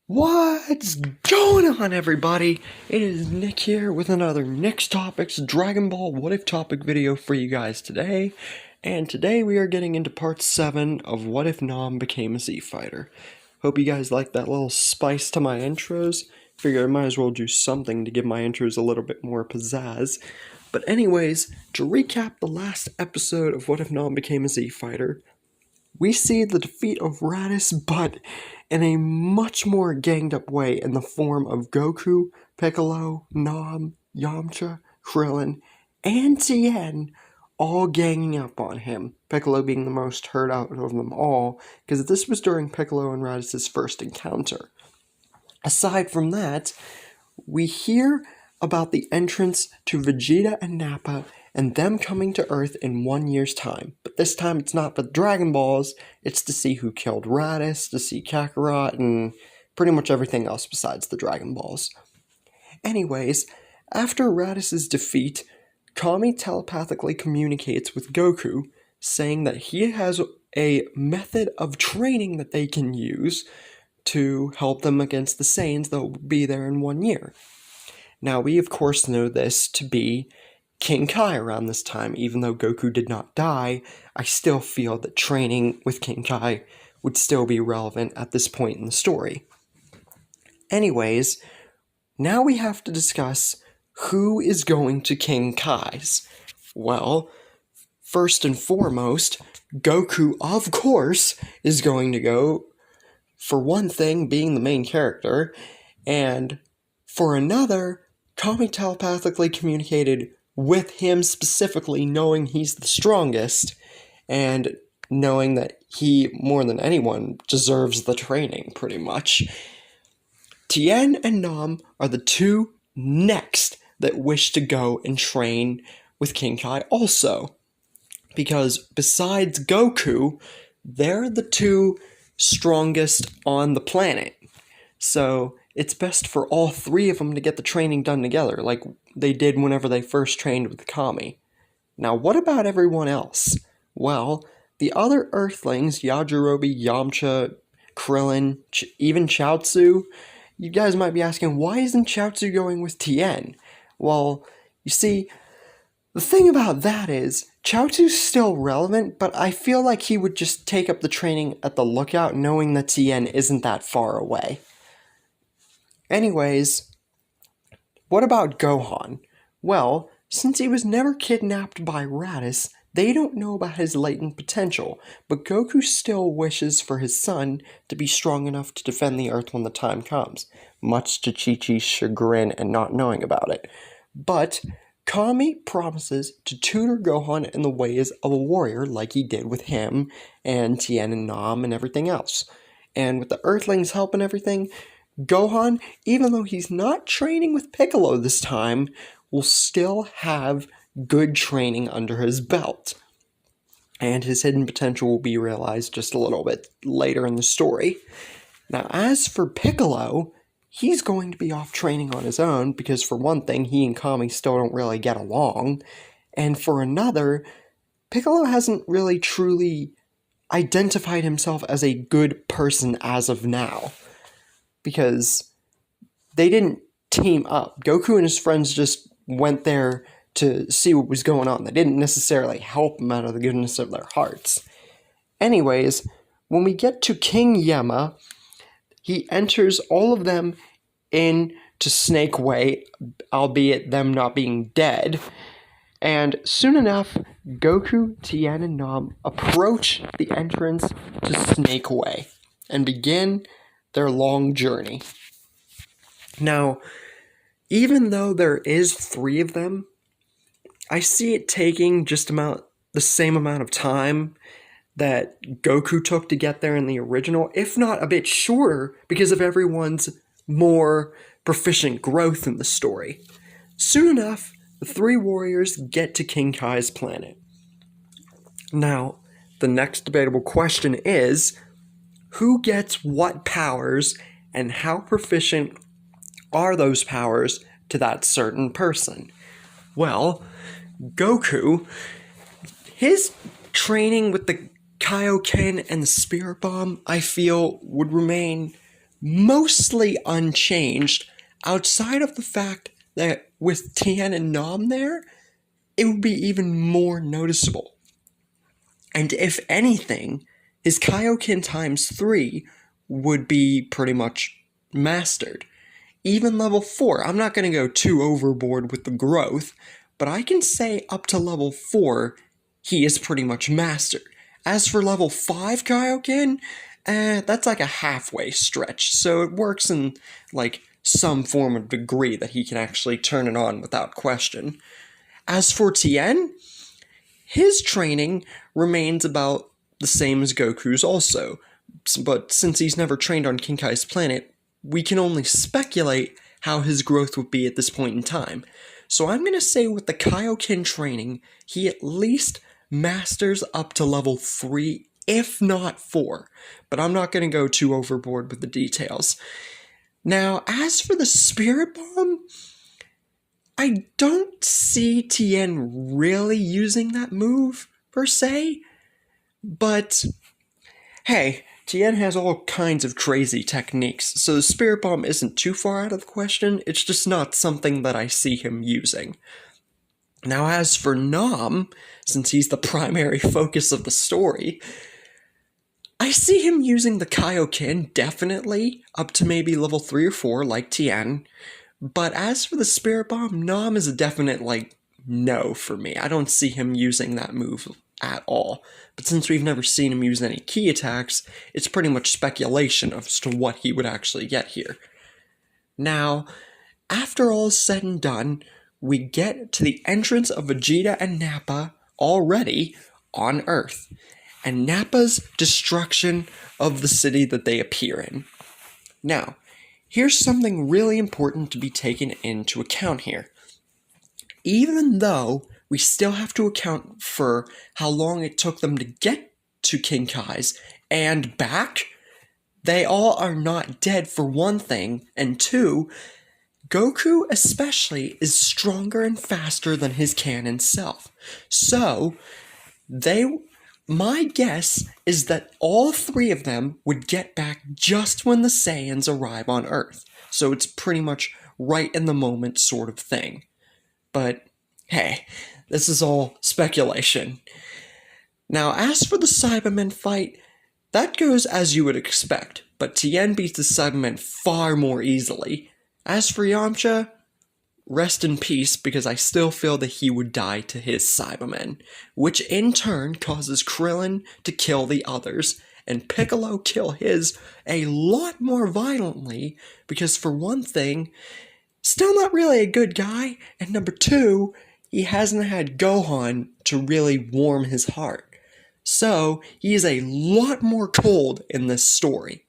What's going on, everybody? It is Nick here with another Nick's Topics Dragon Ball What If topic video for you guys today. And today we are getting into part 7 of What If Nam Became a Z Fighter. Hope you guys like that little spice to my intros. Figure I might as well do something to give my intros a little bit more pizzazz. But anyways, to recap the last episode of What If Nam Became a Z Fighter, we see the defeat of Raditz, but in a much more ganged up way in the form of Goku, Piccolo, Nam, Yamcha, Krillin, and Tien all ganging up on him, Piccolo being the most hurt out of them all, because this was during Piccolo and Raditz's first encounter. Aside from that, we hear about the entrance to Vegeta and Nappa and them coming to Earth in 1 year's time. But this time it's not for Dragon Balls, it's to see who killed Raditz, to see Kakarot, and pretty much everything else besides the Dragon Balls. Anyways, after Raditz's defeat, Kami telepathically communicates with Goku, saying that he has a method of training that they can use to help them against the Saiyans that will be there in 1 year. Now, we of course know this to be King Kai around this time. Even though Goku did not die, I still feel that training with King Kai would still be relevant at this point in the story. Anyways, now we have to discuss who is going to King Kai's. Well, first and foremost, Goku, of course, is going to go, for one thing, being the main character, and for another, Kami telepathically communicated with him specifically, knowing he's the strongest, and knowing that he, more than anyone, deserves the training, pretty much. Tien and Nam are the two next that wish to go and train with King Kai also. Because besides Goku, they're the two strongest on the planet. So it's best for all three of them to get the training done together, like they did whenever they first trained with Kami. Now, what about everyone else? Well, the other Earthlings, Yajirobe, Yamcha, Krillin, even Chaozu, you guys might be asking, why isn't Chaozu going with Tien? Well, you see, the thing about that is, Chaozu's still relevant, but I feel like he would just take up the training at the Lookout, knowing that Tien isn't that far away. Anyways, what about Gohan? Well, since he was never kidnapped by Raditz, they don't know about his latent potential, but Goku still wishes for his son to be strong enough to defend the Earth when the time comes, much to Chi-Chi's chagrin and not knowing about it. But Kami promises to tutor Gohan in the ways of a warrior like he did with him and Tien and Nam and everything else. And with the Earthlings' help and everything, Gohan, even though he's not training with Piccolo this time, will still have good training under his belt. And his hidden potential will be realized just a little bit later in the story. Now, as for Piccolo, he's going to be off training on his own because, for one thing, he and Kami still don't really get along. And for another, Piccolo hasn't really truly identified himself as a good person as of now, because they didn't team up. Goku and his friends just went there to see what was going on. They didn't necessarily help him out of the goodness of their hearts. Anyways, when we get to King Yama, he enters all of them into Snake Way, albeit them not being dead. And soon enough, Goku, Tien, and Nam approach the entrance to Snake Way and begin their long journey. Now, even though there is 3 of them, I see it taking just about the same amount of time that Goku took to get there in the original, if not a bit shorter, because of everyone's more proficient growth in the story. Soon enough, the 3 warriors get to King Kai's planet. Now, the next debatable question is, who gets what powers, and how proficient are those powers to that certain person? Well, Goku, his training with the Kaioken and the Spirit Bomb, I feel, would remain mostly unchanged outside of the fact that with Tien and Nam there, it would be even more noticeable. And if anything, his Kaioken times 3 would be pretty much mastered. Even level 4, I'm not going to go too overboard with the growth, but I can say up to level 4, he is pretty much mastered. As for level 5 Kaioken, that's like a halfway stretch, so it works in like some form of degree that he can actually turn it on without question. As for Tien, his training remains about the same as Goku's also, but since he's never trained on Kinkai's planet, we can only speculate how his growth would be at this point in time. So I'm going to say with the Kaioken training, he at least masters up to level 3, if not 4, but I'm not going to go too overboard with the details. Now, as for the Spirit Bomb, I don't see Tien really using that move, per se, but hey, Tien has all kinds of crazy techniques, so the Spirit Bomb isn't too far out of the question, it's just not something that I see him using. Now, as for Nam, since he's the primary focus of the story, I see him using the Kaioken, definitely, up to maybe level 3 or 4, like Tien. But as for the Spirit Bomb, Nam is a definite, no for me. I don't see him using that move at all. But since we've never seen him use any key attacks, it's pretty much speculation as to what he would actually get here. Now, after all is said and done, we get to the entrance of Vegeta and Nappa already on Earth, and Nappa's destruction of the city that they appear in. Now, here's something really important to be taken into account here. Even though we still have to account for how long it took them to get to Kinkai's and back, they all are not dead for one thing, and two, Goku especially is stronger and faster than his canon self. So, my guess is that all three of them would get back just when the Saiyans arrive on Earth. So it's pretty much right in the moment sort of thing. But, hey, this is all speculation. Now, as for the Cybermen fight, that goes as you would expect, but Tien beats the Cybermen far more easily. As for Yamcha, rest in peace, because I still feel that he would die to his Cybermen, which in turn causes Krillin to kill the others, and Piccolo kill his a lot more violently, because for one thing, still not really a good guy, and number two, he hasn't had Gohan to really warm his heart. So, he is a lot more cold in this story.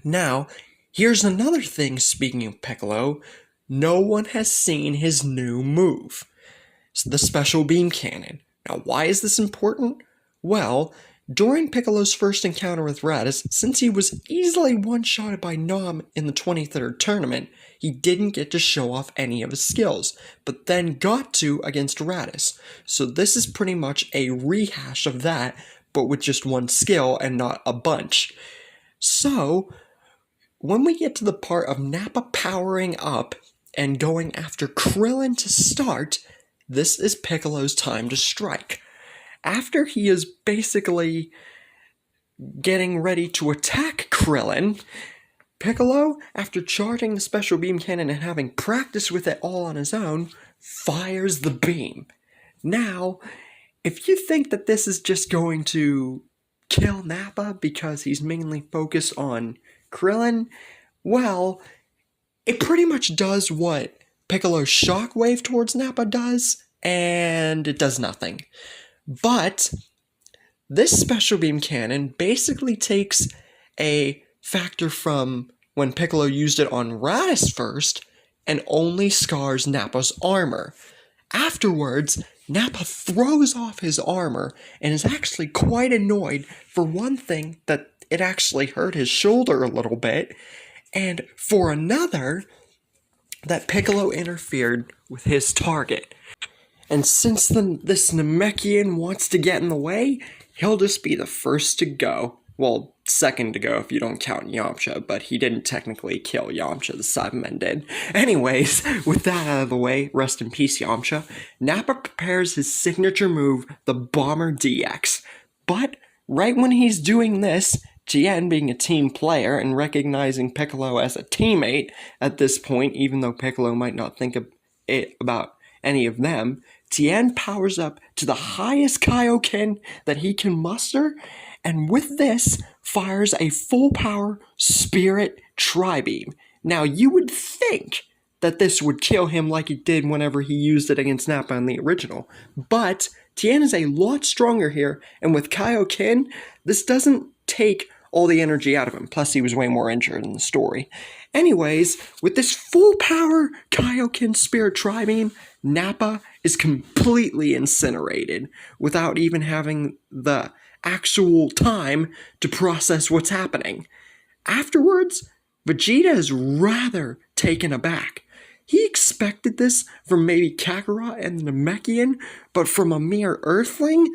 Now, here's another thing, speaking of Piccolo, no one has seen his new move, the Special Beam Cannon. Now, why is this important? Well, during Piccolo's first encounter with Raditz, since he was easily one-shotted by Nam in the 23rd tournament, he didn't get to show off any of his skills, but then got to against Raditz. So this is pretty much a rehash of that, but with just one skill and not a bunch. So, when we get to the part of Nappa powering up and going after Krillin to start, this is Piccolo's time to strike. After he is basically getting ready to attack Krillin, Piccolo, after charging the Special Beam Cannon and having practiced with it all on his own, fires the beam. Now, if you think that this is just going to kill Nappa because he's mainly focused on Krillin, well, it pretty much does what Piccolo's shockwave towards Nappa does, and it does nothing. But this Special Beam Cannon basically takes a factor from when Piccolo used it on Raditz first, and only scars Nappa's armor. Afterwards, Nappa throws off his armor, and is actually quite annoyed, for one thing, that it actually hurt his shoulder a little bit, and for another, that Piccolo interfered with his target. And since this Namekian wants to get in the way, he'll just be the first to go. Well, second to go if you don't count Yamcha, but he didn't technically kill Yamcha, the Cybermen did. Anyways, with that out of the way, rest in peace Yamcha, Nappa prepares his signature move, the Bomber DX. But right when he's doing this, Tien, being a team player and recognizing Piccolo as a teammate at this point, even though Piccolo might not think about any of them, Tien powers up to the highest Kaioken that he can muster, and with this, fires a full power Spirit Tri-Beam. Now, you would think that this would kill him like it did whenever he used it against Nappa in the original, but Tien is a lot stronger here, and with Kaioken, this doesn't take all the energy out of him, plus he was way more injured in the story. Anyways, with this full power Kaioken Spirit Tri-Beam, Nappa is completely incinerated without even having the actual time to process what's happening. Afterwards, Vegeta is rather taken aback. He expected this from maybe Kakarot and the Namekian, but from a mere Earthling,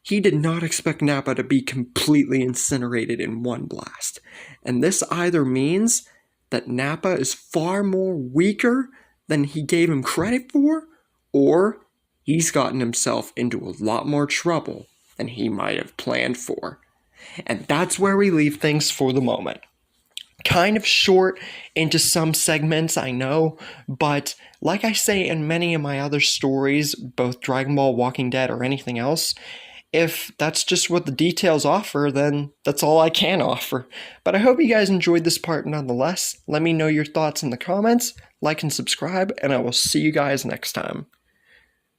he did not expect Nappa to be completely incinerated in one blast. And this either means that Nappa is far more weaker than he gave him credit for, or he's gotten himself into a lot more trouble than he might have planned for. And that's where we leave things for the moment. Kind of short into some segments, I know, but like I say in many of my other stories, both Dragon Ball, Walking Dead, or anything else, if that's just what the details offer, then that's all I can offer. But I hope you guys enjoyed this part nonetheless. Let me know your thoughts in the comments, like and subscribe, and I will see you guys next time.